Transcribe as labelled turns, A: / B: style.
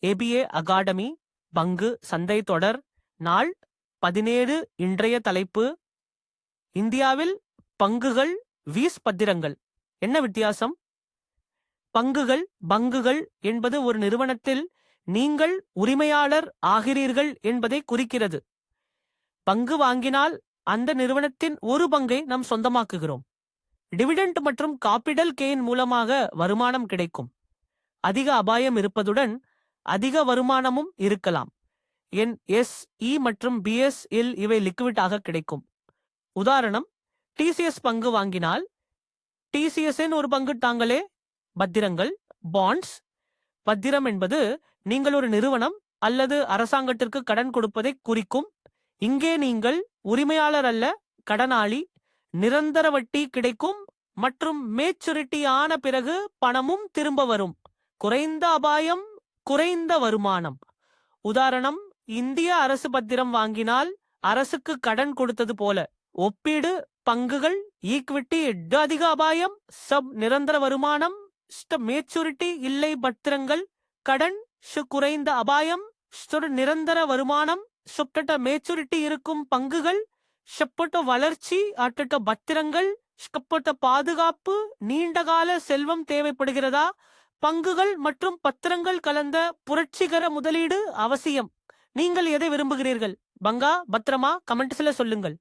A: ABA academy பங்கு சந்தை தொடர் நாள் 17. இன்றைய தலைப்பு இந்தியாவில் பங்குகள் வீஸ் பத்திரங்கள். என்ன வித்தியாசம்? பங்குகள் என்பது ஒரு நிறுவனத்தில் நீங்கள் உரிமையாளர் ஆகிறீர்கள் என்பதை குறிக்கிறது. பங்கு வாங்கினால் அந்த நிறுவனத்தின் ஒரு பங்கை நாம் சொந்தமாக்குகிறோம். டிவிடெண்ட் மற்றும் காப்பிடல் கெயின் மூலமாக வருமானம் கிடைக்கும். அதிக அபாயம் இருப்பதுடன் அதிக வருமானமும் இருக்கலாம். என்எஸ்இ மற்றும் பிஎஸ் இல் இவை லிக்விட் ஆக கிடைக்கும். உதாரணம், டிசிஎஸ் பங்கு வாங்கினால் டிசிஎஸ் ஒரு பங்கு தாங்களே. பத்திரங்கள் பாண்ட்ஸ். பத்திரம் என்பது நீங்கள் ஒரு நிறுவனம் அல்லது அரசாங்கத்திற்கு கடன் கொடுப்பதை குறிக்கும். இங்கே நீங்கள் உரிமையாளர் அல்ல, கடனாளி. நிரந்தர வட்டி கிடைக்கும் மற்றும் மேச்சுரிட்டி ஆன பிறகு பணமும் திரும்ப வரும். குறைந்த அபாயம், குறைந்த வருமானம். உதாரணம், இந்திய அரசு பத்திரம் வாங்கினால் அரசுக்கு கடன் கொடுத்தது போல. ஒப்பீடு, பங்குகள் ஈக்விட்டி அதிக அபாயம், சப் நிரந்தர வருமானம், மேச்சுரிட்டி இல்லை. பத்திரங்கள் கடன் குறைந்த அபாயம், நிரந்தர வருமானம், மேச்சுரிட்டி இருக்கும். பங்குகள் வளர்ச்சி பத்திரங்கள் பாதுகாப்பு, நீண்டகால செல்வம் தேவைப்படுகிறதா? பங்குகள் மற்றும் பத்திரங்கள் கலந்த புரட்சிகர முதலீடு அவசியம். நீங்கள் எதை விரும்புகிறீர்கள்? பங்கா, பத்திரமா? கமெண்ட்ஸ்ல சொல்லுங்கள்.